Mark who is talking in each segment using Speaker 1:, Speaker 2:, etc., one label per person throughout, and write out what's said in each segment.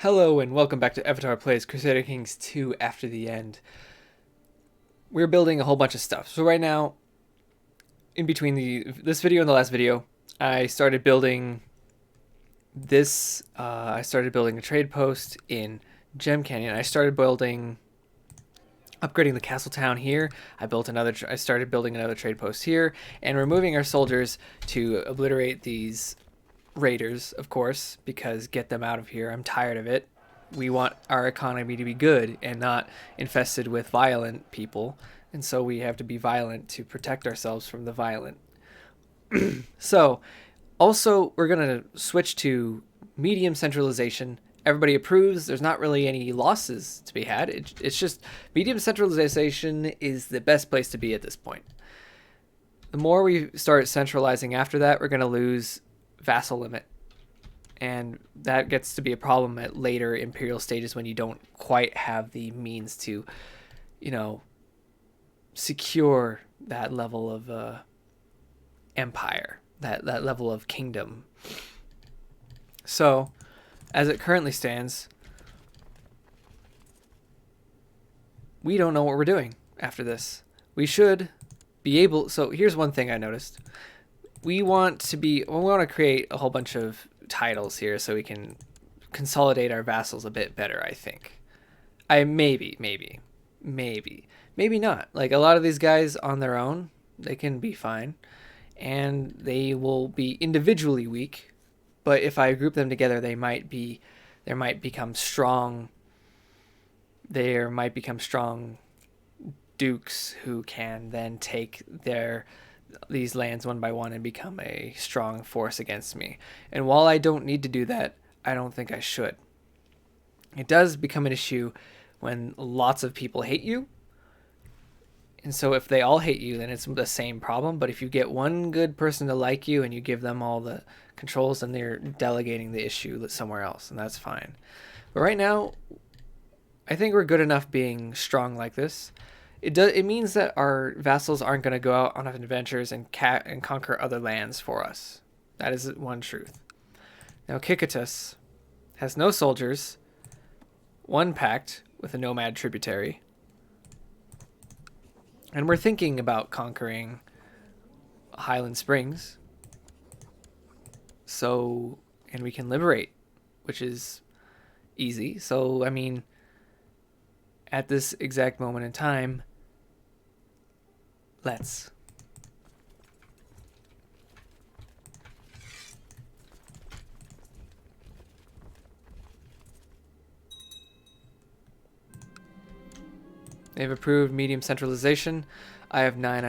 Speaker 1: Hello and welcome back to Avatar Plays Crusader Kings 2 After the End. We're building a whole bunch of stuff. So right now, in between this video and the last video, I started building this. I started building a trade post in Gem Canyon. I started upgrading the castle town here. I started building another trade post here, and we're moving our soldiers to obliterate these raiders, of course, because get them out of here. I'm tired of it. We want our economy to be good and not infested with violent people, and so we have to be violent to protect ourselves from the violent. So, also, we're going to switch to medium centralization. Everybody approves. There's not really any losses to be had. It's just medium centralization is the best place to be at this point. The more we start centralizing after that, we're going to lose vassal limit, and that gets to be a problem at later imperial stages when you don't quite have the means to, secure that level of empire, that level of kingdom. So, as it currently stands, we don't know what we're doing after this. We should be able. So here's one thing I noticed. We want to create a whole bunch of titles here so we can consolidate our vassals a bit better, I think. Maybe not. Like, a lot of these guys on their own, they can be fine, and they will be individually weak, but if I group them together, there might become strong dukes who can then take these lands one by one and become a strong force against me. And while I don't need to do that, I don't think I should. It does become an issue when lots of people hate you. And so if they all hate you, then it's the same problem. But if you get one good person to like you and you give them all the controls, then they're delegating the issue somewhere else, and that's fine. But right now, I think we're good enough being strong like this. It means that our vassals aren't going to go out on adventures and conquer other lands for us. That is one truth. Now, CKII has no soldiers, one pact with a nomad tributary, and we're thinking about conquering Highland Springs. So, and we can liberate, which is easy. So, I mean, at this exact moment in time, let's. They've approved medium centralization. I have 9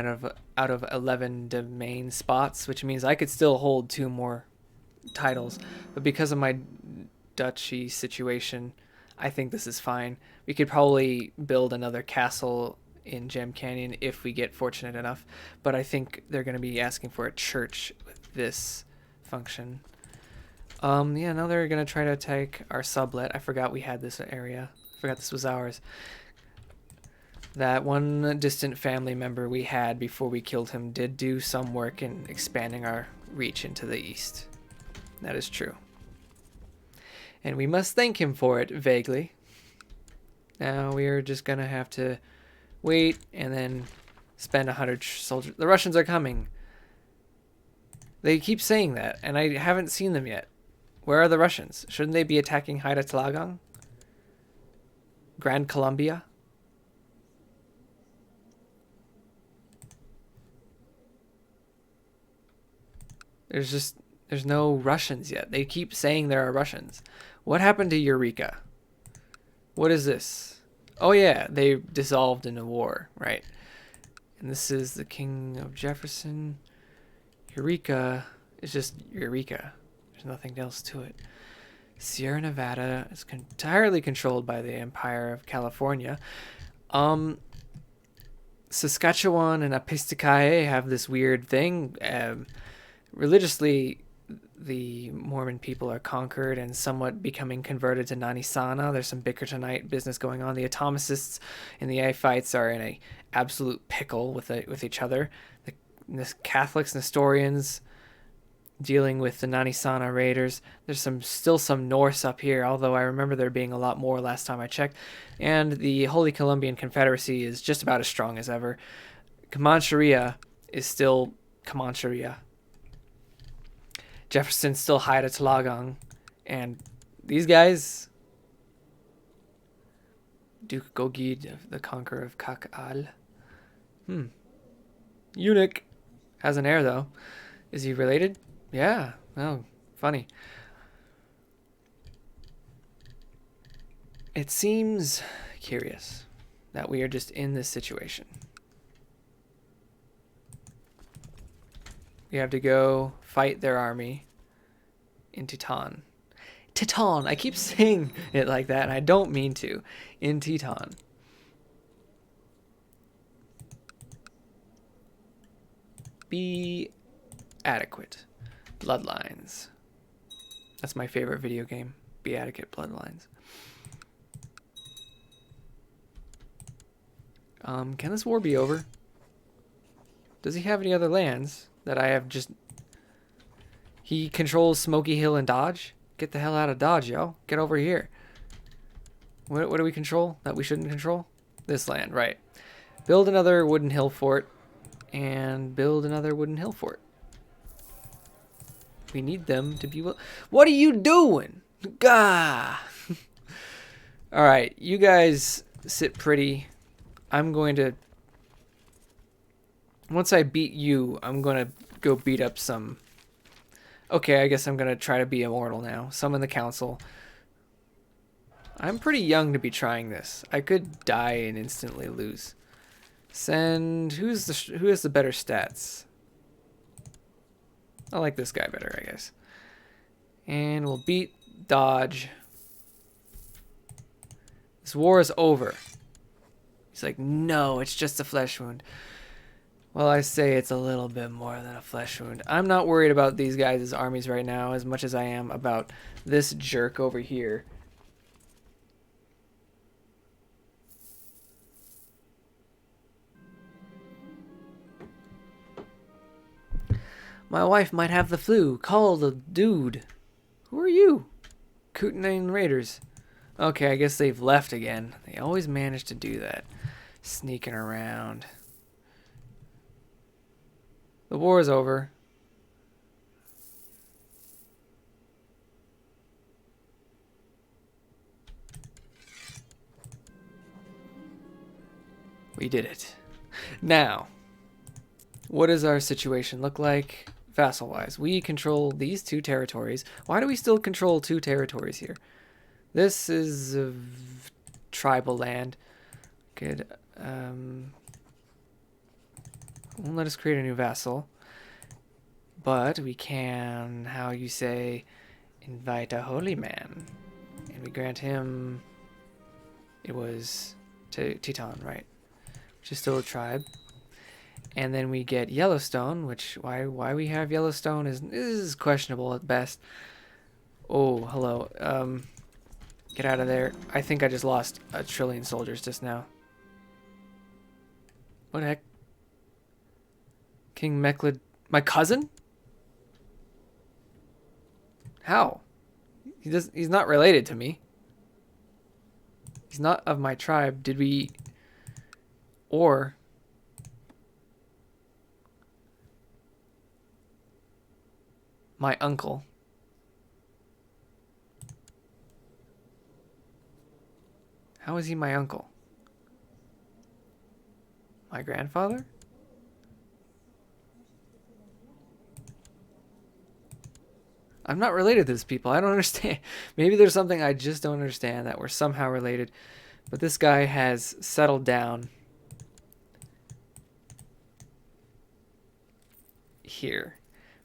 Speaker 1: out of 11 domain spots, which means I could still hold 2 more titles. But because of my duchy situation, I think this is fine. We could probably build another castle in Gem Canyon if we get fortunate enough, but I think they're going to be asking for a church with this function. Now they're going to try to attack our sublet. I forgot we had this area. I forgot this was ours. That one distant family member we had before we killed him did do some work in expanding our reach into the east. That is true. And we must thank him for it, vaguely. Now we are just going to have to wait and then spend 100 soldiers. The Russians are coming. They keep saying that, and I haven't seen them yet. Where are the Russians? Shouldn't they be attacking Haida Tlagang? Grand Columbia? There's no Russians yet. They keep saying there are Russians. What happened to Eureka? What is this? Oh yeah, they dissolved in a war, right? And this is the King of Jefferson. Eureka is just Eureka. There's nothing else to it. Sierra Nevada is entirely controlled by the Empire of California. Saskatchewan and CKII have this weird thing. Religiously, the Mormon people are conquered and somewhat becoming converted to Nanisana. There's some bicker tonight business going on. The Atomicists and the Aphites are in a absolute pickle with each other. The Catholics, Nestorians, dealing with the Nanisana raiders. There's still some Norse up here, although I remember there being a lot more last time I checked. And the Holy Columbian Confederacy is just about as strong as ever. Comancheria is still Comancheria. Jefferson's still Haida Tlagang. And these guys... Duke Gogid, the conqueror of Kakal. Eunuch has an heir, though. Is he related? Yeah. Oh, funny. It seems curious that we are just in this situation. We have to go fight their army in Teton. Teton! I keep saying it like that, and I don't mean to. In Teton. Be adequate. Bloodlines. That's my favorite video game. Be adequate bloodlines. Can this war be over? Does he have any other lands that I have just... He controls Smoky Hill and Dodge? Get the hell out of Dodge, yo. Get over here. What do we control that we shouldn't control? This land, right. Build another wooden hill fort. And build another wooden hill fort. We need them to be... What are you doing? Gah! Alright, you guys sit pretty. I'm going to... Once I beat you, I'm going to go beat up some... Okay, I guess I'm going to try to be immortal now. Summon the council. I'm pretty young to be trying this. I could die and instantly lose. Send... Who has the better stats? I like this guy better, I guess. And we'll beat Dodge. This war is over. He's like, no, it's just a flesh wound. Well, I say it's a little bit more than a flesh wound. I'm not worried about these guys' armies right now as much as I am about this jerk over here. My wife might have the flu. Call the dude. Who are you? Kootenai Raiders. Okay, I guess they've left again. They always manage to do that. Sneaking around. The war is over. We did it. Now, what does our situation look like? Vassal-wise, we control these two territories. Why do we still control two territories here? This is tribal land. Good. Won't let us create a new vassal. But we can, how you say, invite a holy man. And we grant him... It was Teton, right? Which is still a tribe. And then we get Yellowstone, which why we have Yellowstone is questionable at best. Oh, hello. Get out of there. I think I just lost 1 trillion soldiers just now. What the heck? King Mechlid, my cousin? How? He's not related to me. He's not of my tribe. Did we... Or... My uncle. How is he my uncle? My grandfather? I'm not related to these people. I don't understand. Maybe there's something I just don't understand that we're somehow related. But this guy has settled down here.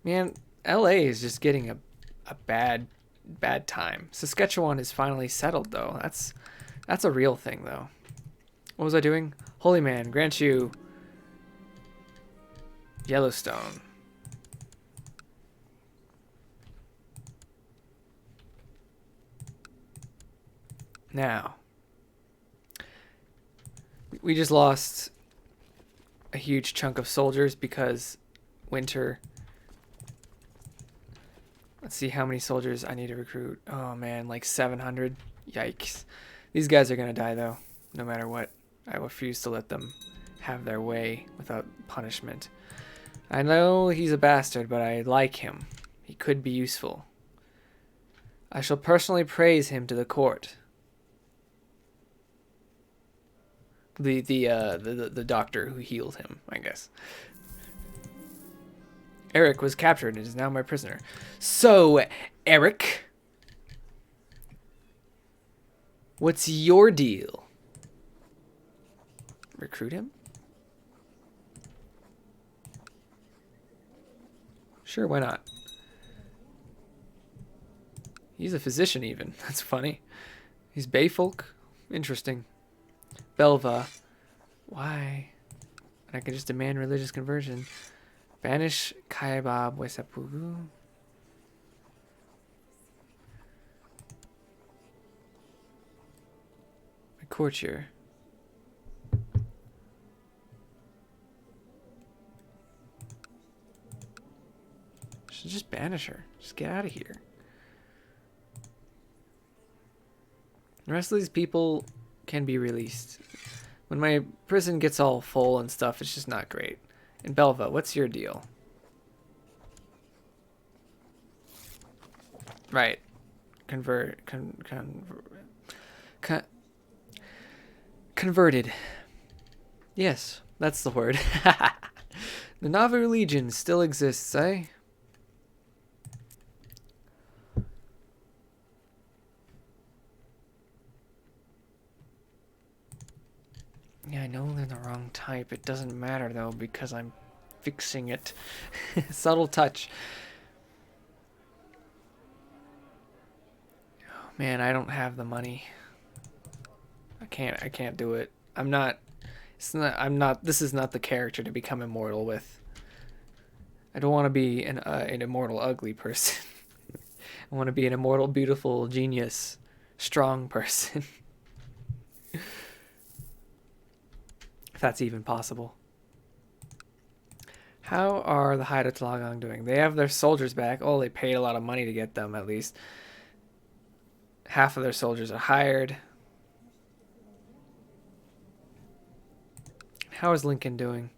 Speaker 1: Man, LA is just getting a bad time. Saskatchewan is finally settled though. That's a real thing though. What was I doing? Holy man, grant you Yellowstone. Now, we just lost a huge chunk of soldiers because winter Let's see how many soldiers I need to recruit. Oh man, like 700. Yikes. These guys are gonna die though, no matter what. I refuse to let them have their way without punishment. I know he's a bastard, but I like him. He could be useful. I shall personally praise him to the court. The doctor who healed him, I guess. Eric was captured and is now my prisoner. So, Eric, what's your deal? Recruit him? Sure, why not? He's a physician even. That's funny. He's Bayfolk? Interesting. Belva. Why? I can just demand religious conversion. Banish Kaibab Wesapugu. A courtier. Should just banish her. Just get out of here. The rest of these people can be released. When my prison gets all full and stuff, it's just not great. And Belva, what's your deal? Right. Converted. Yes, that's the word. The Nauvoo Legion still exists, eh? Yeah, I know they're the wrong type. It doesn't matter, though, because I'm fixing it. Subtle touch. Oh, man, I don't have the money. I can't do it. This is not the character to become immortal with. I don't want to be an immortal ugly person. I want to be an immortal, beautiful, genius, strong person. If that's even possible. How are the Haida Talagang doing? They have their soldiers back. Oh, they paid a lot of money to get them, at least. Half of their soldiers are hired. How is Lincoln doing?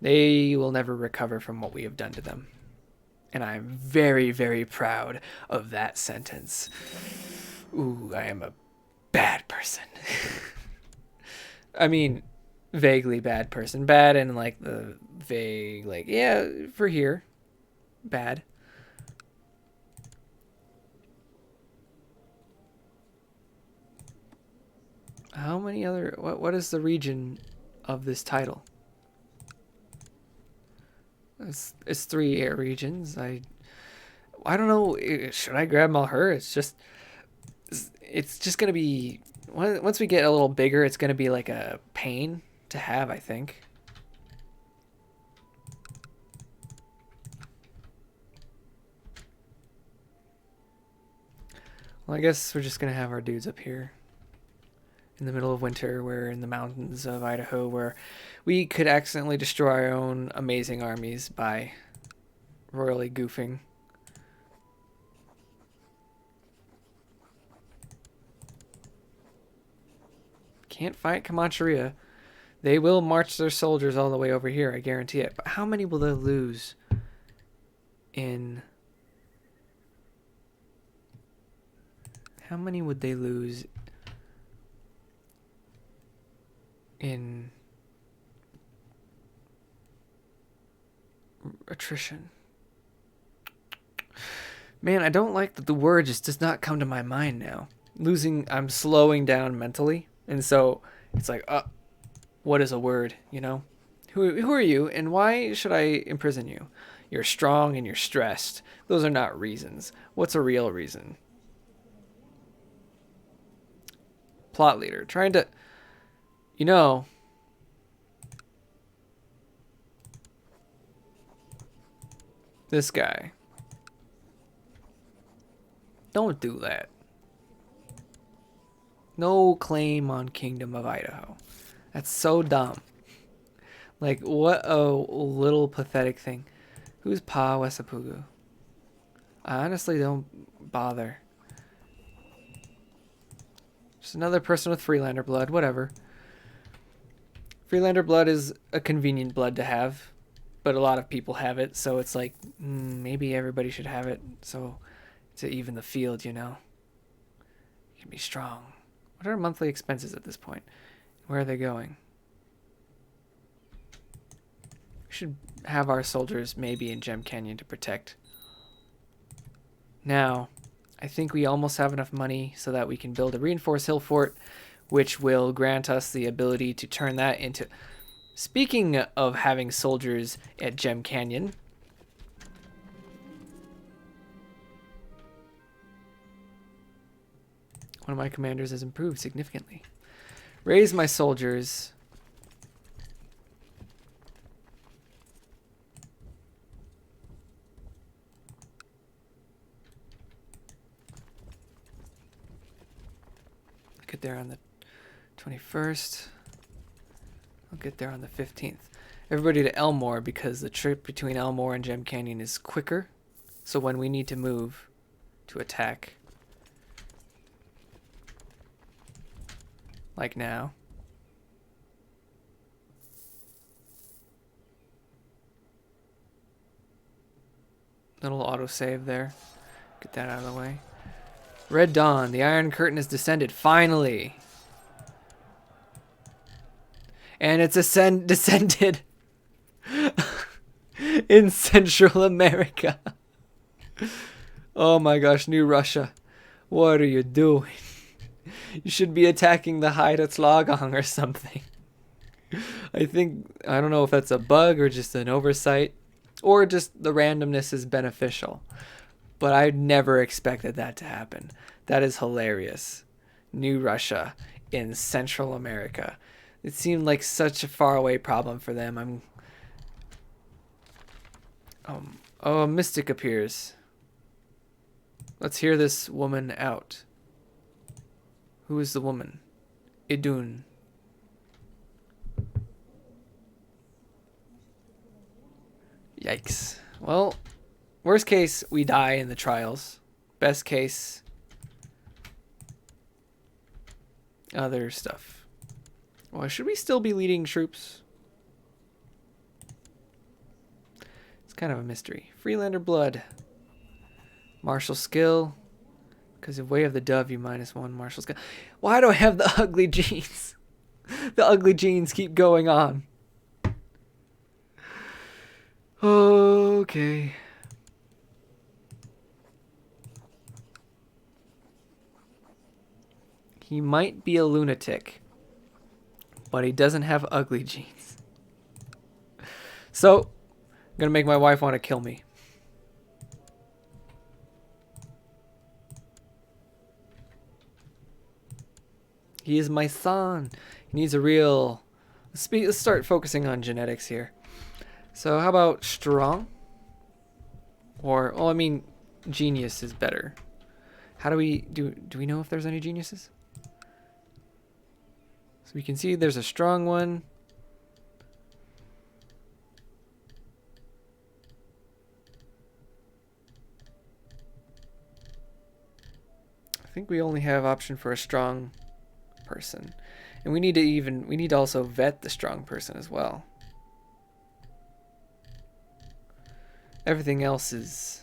Speaker 1: They will never recover from what we have done to them. And I'm very, very proud of that sentence. Ooh, I am a bad person. I mean, vaguely bad person. Bad in like the vague, like, yeah, for here. Bad. How many other, what is the region of this title? It's 3 regions. I don't know. Should I grab Malheur? It's just gonna be, once we get a little bigger, it's gonna be like a pain to have, I think. Well, I guess we're just gonna have our dudes up here in the middle of winter. We're in the mountains of Idaho, where we could accidentally destroy our own amazing armies by royally goofing. Can't fight Comancheria. They will march their soldiers all the way over here, I guarantee it. But how many will they lose in... How many would they lose in attrition? Man, I don't like that the word just does not come to my mind now. I'm slowing down mentally. And so it's like, what is a word, you know? Who are you and why should I imprison you? You're strong and you're stressed. Those are not reasons. What's a real reason? Plot leader. Trying to, you know, this guy. Don't do that. No claim on Kingdom of Idaho. That's so dumb. Like, what a little pathetic thing. Who's Pa Wesapugu? I honestly don't bother. Just another person with Freelander blood, whatever. Freelander blood is a convenient blood to have, but a lot of people have it, so it's like, maybe everybody should have it, so to even the field, you know. You can be strong. What are our monthly expenses at this point? Where are they going? We should have our soldiers maybe in Gem Canyon to protect. Now, I think we almost have enough money so that we can build a reinforced hill fort, which will grant us the ability to turn that into... Speaking of having soldiers at Gem Canyon, one of my commanders has improved significantly. Raise my soldiers. Get there on the 21st. I'll get there on the 15th. Everybody to Elmore because the trip between Elmore and Gem Canyon is quicker. So when we need to move to attack, like now, little autosave there. Get that out of the way. Red Dawn, the Iron Curtain has descended, finally. And it's descended in Central America. Oh my gosh, New Russia. What are you doing? You should be attacking the Haida-Tlogong or something. I don't know if that's a bug or just an oversight, or just the randomness is beneficial. But I never expected that to happen. That is hilarious. New Russia in Central America. It seemed like such a faraway problem for them. Oh, a mystic appears. Let's hear this woman out. Who is the woman? Idun. Yikes. Well, worst case, we die in the trials. Best case, other stuff. Well, should we still be leading troops? It's kind of a mystery. Freelander blood. Martial skill. Because of Way of the Dove, you -1 martial skill. Why do I have the ugly genes? The ugly genes keep going on. Okay. He might be a lunatic, but he doesn't have ugly genes. So, I'm going to make my wife want to kill me. He is my son. He needs a real... Let's start focusing on genetics here. So how about strong? Or, well, I mean, genius is better. How do we... Do we know if there's any geniuses? So we can see there's a strong one. I think we only have option for a strong person. And we need to also vet the strong person as well. Everything else is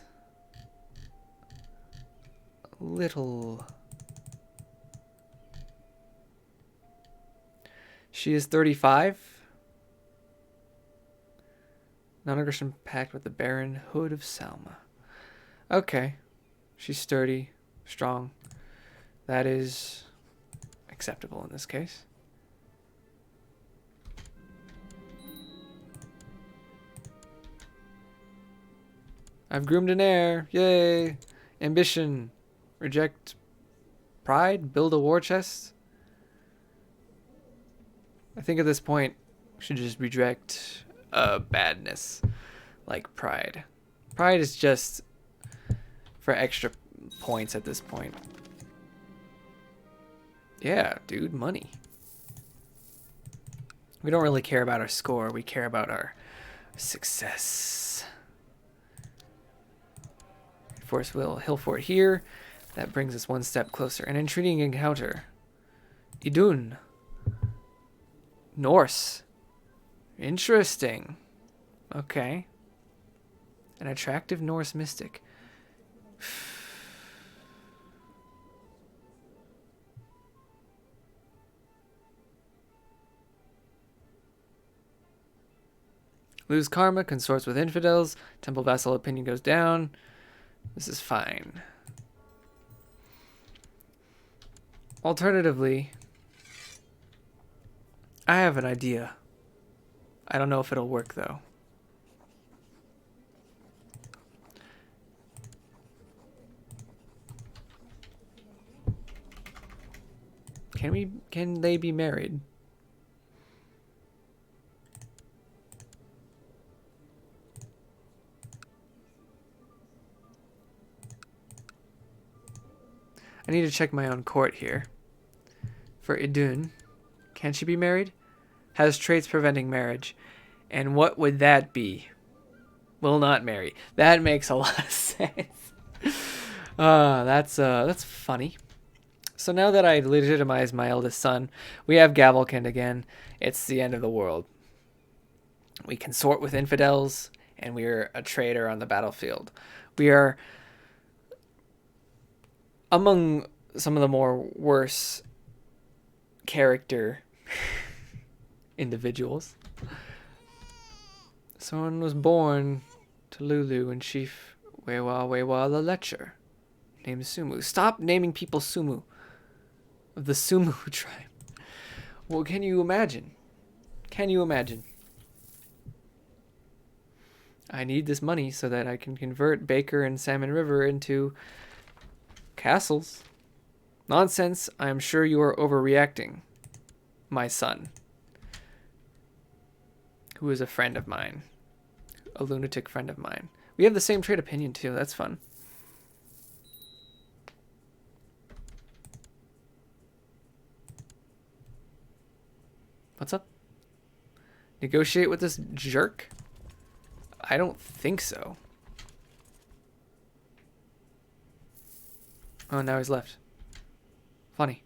Speaker 1: a little... She is 35. Non-aggression pact with the Baron Hood of Salma. Okay. She's sturdy, strong. That is acceptable in this case. I've groomed an heir. Yay. Ambition. Reject pride. Build a war chest. I think at this point, we should just reject badness. Like pride. Pride is just for extra points at this point. Yeah, dude, money. We don't really care about our score. We care about our success. reinforce hill fort here. That brings us one step closer. An intriguing encounter. Idun. Norse. Interesting. Okay. An attractive Norse mystic. Lose karma, consorts with infidels, temple vassal opinion goes down. This is fine. Alternatively, I have an idea. I don't know if it'll work though. Can they be married? I need to check my own court here. For Idun, can she be married? Has traits preventing marriage. And what would that be? Will not marry. That makes a lot of sense. That's funny. So now that I legitimize my eldest son, we have Gavelkind again. It's the end of the world. We consort with infidels, and we're a traitor on the battlefield. We are among some of the more worse character individuals. Someone was born to Lulu and Chief Wewa the Lecher, named Sumu. Stop naming people Sumu. Of the Sumu tribe. Well, can you imagine? Can you imagine? I need this money so that I can convert Baker and Salmon River into castles. Nonsense. I am sure you are overreacting, my son. Who is a friend of mine. A lunatic friend of mine. We have the same trade opinion too. That's fun. What's up? Negotiate with this jerk? I don't think so. Oh, now he's left. Funny.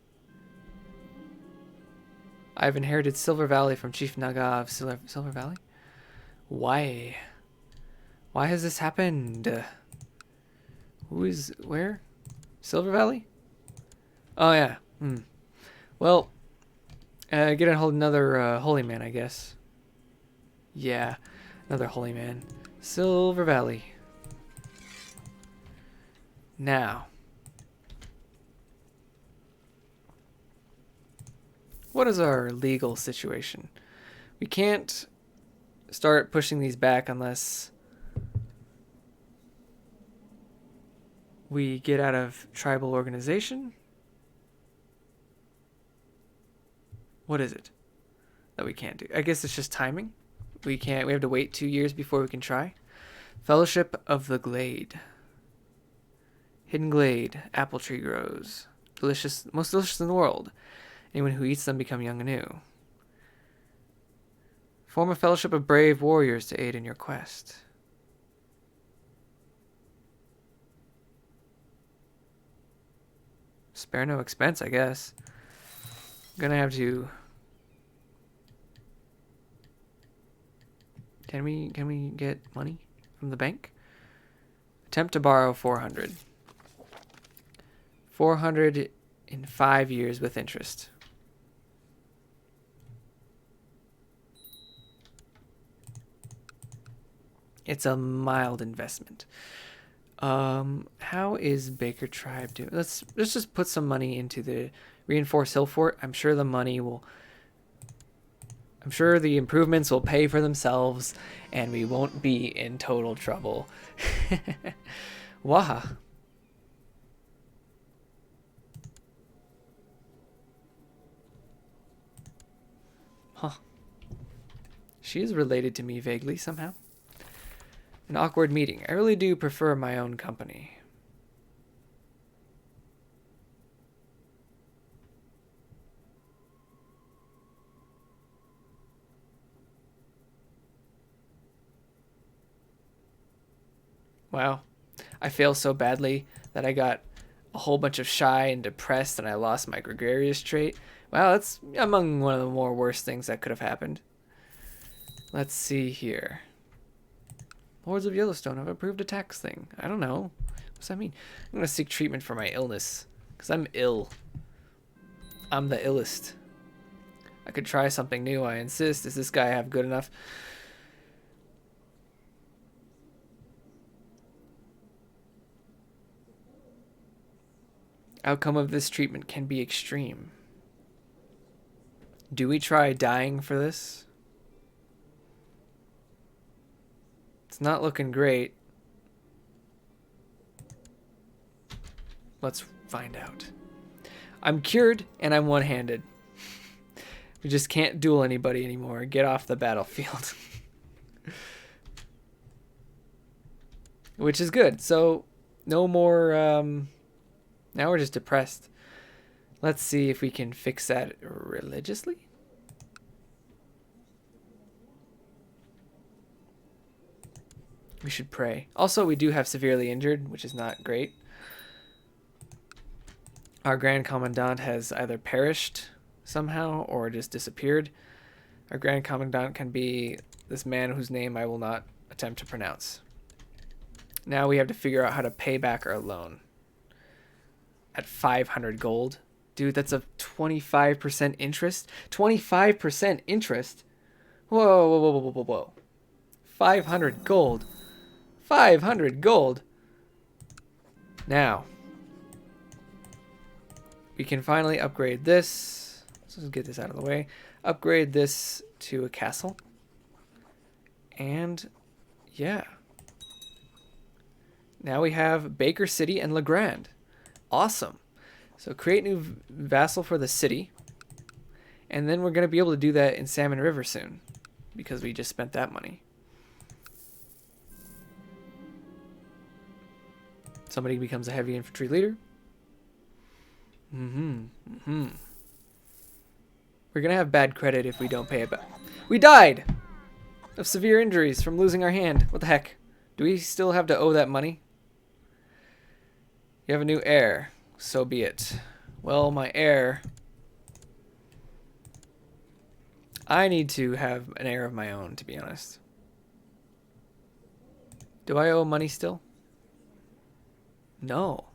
Speaker 1: I've inherited Silver Valley from Chief Naga of Silver Valley. Why? Why has this happened? Who is... where? Silver Valley? Oh, yeah. Well, get a whole another holy man, I guess. Yeah, another holy man. Silver Valley. Now. What is our legal situation? We can't start pushing these back unless we get out of tribal organization. What is it that we can't do? I guess it's just timing. We have to wait 2 years before we can try. Fellowship of the Glade. Hidden Glade. Apple tree grows. Delicious, most delicious in the world. Anyone who eats them become young anew. Form a fellowship of brave warriors to aid in your quest. Spare no expense, I guess. I'm gonna have to... Can we get money from the bank? Attempt to borrow 400. 400 in 5 years with interest. It's a mild investment. How is Baker Tribe doing? Let's just put some money into the reinforced hill fort. I'm sure the money will... I'm sure the improvements will pay for themselves, and we won't be in total trouble. Waha. Huh. She is related to me vaguely somehow. An awkward meeting. I really do prefer my own company. Wow. I fail so badly that I got a whole bunch of shy and depressed and I lost my gregarious trait. Wow, that's among one of the more worst things that could have happened. Let's see here. Lords of Yellowstone have approved a tax thing. I don't know. What's that mean? I'm going to seek treatment for my illness. Because I'm ill. I'm the illest. I could try something new, I insist. Does this guy have good enough? Outcome of this treatment can be extreme. Do we try dying for this? It's not looking great. Let's find out. I'm cured and I'm one-handed. We just can't duel anybody anymore. Get off the battlefield. Which is good. So no more now we're just depressed. Let's see if we can fix that religiously. We should pray. Also, we do have severely injured, which is not great. Our Grand Commandant has either perished somehow or just disappeared. Our Grand Commandant can be this man whose name I will not attempt to pronounce. Now we have to figure out how to pay back our loan. At 500 gold. Dude, that's a 25% interest? 25% interest? Whoa, whoa, whoa, whoa, whoa, whoa. 500 gold. 500 gold. Now, we can finally upgrade this. Let's get this out of the way. Upgrade this to a castle. And, yeah. Now we have Baker City and LeGrand. Awesome. So create new vassal for the city. And then we're going to be able to do that in Salmon River soon. Because we just spent that money. Somebody becomes a heavy infantry leader. We're going to have bad credit if we don't pay it back. We died of severe injuries from losing our hand. What the heck? Do we still have to owe that money? You have a new heir. So be it. Well, my heir... I need to have an heir of my own, to be honest. Do I owe money still? No.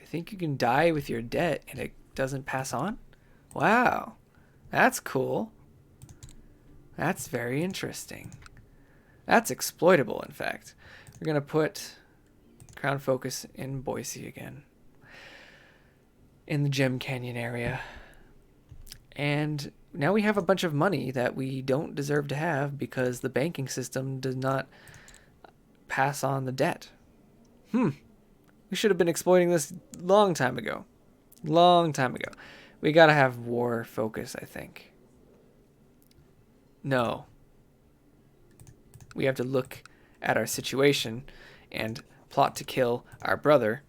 Speaker 1: I think you can die with your debt and it doesn't pass on? Wow. That's cool. That's very interesting. That's exploitable, in fact. We're going to put Crown Focus in Boise again. In the Gem Canyon area. And now we have a bunch of money that we don't deserve to have because the banking system does not pass on the debt. We should have been exploiting this long time ago. Long time ago. We gotta have war focus, I think. No. We have to look at our situation and plot to kill our brother.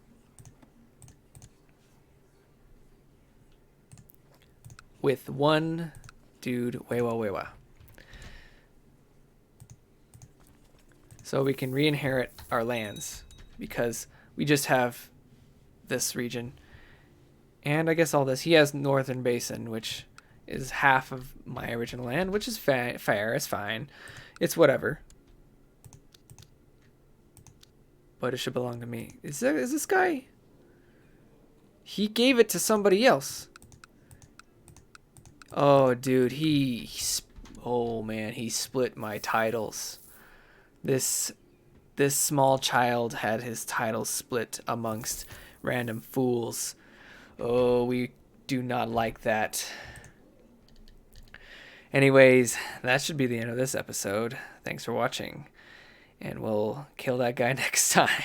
Speaker 1: With one dude, Wewa. So we can re-inherit our lands because we just have this region. And I guess all this. He has Northern Basin, which is half of my original land, which is fair. It's fine. It's whatever. But it should belong to me. Is this guy? He gave it to somebody else. Oh, dude, oh man, he split my titles. This small child had his titles split amongst random fools. Oh, we do not like that. Anyways, that should be the end of this episode. Thanks for watching, and we'll kill that guy next time.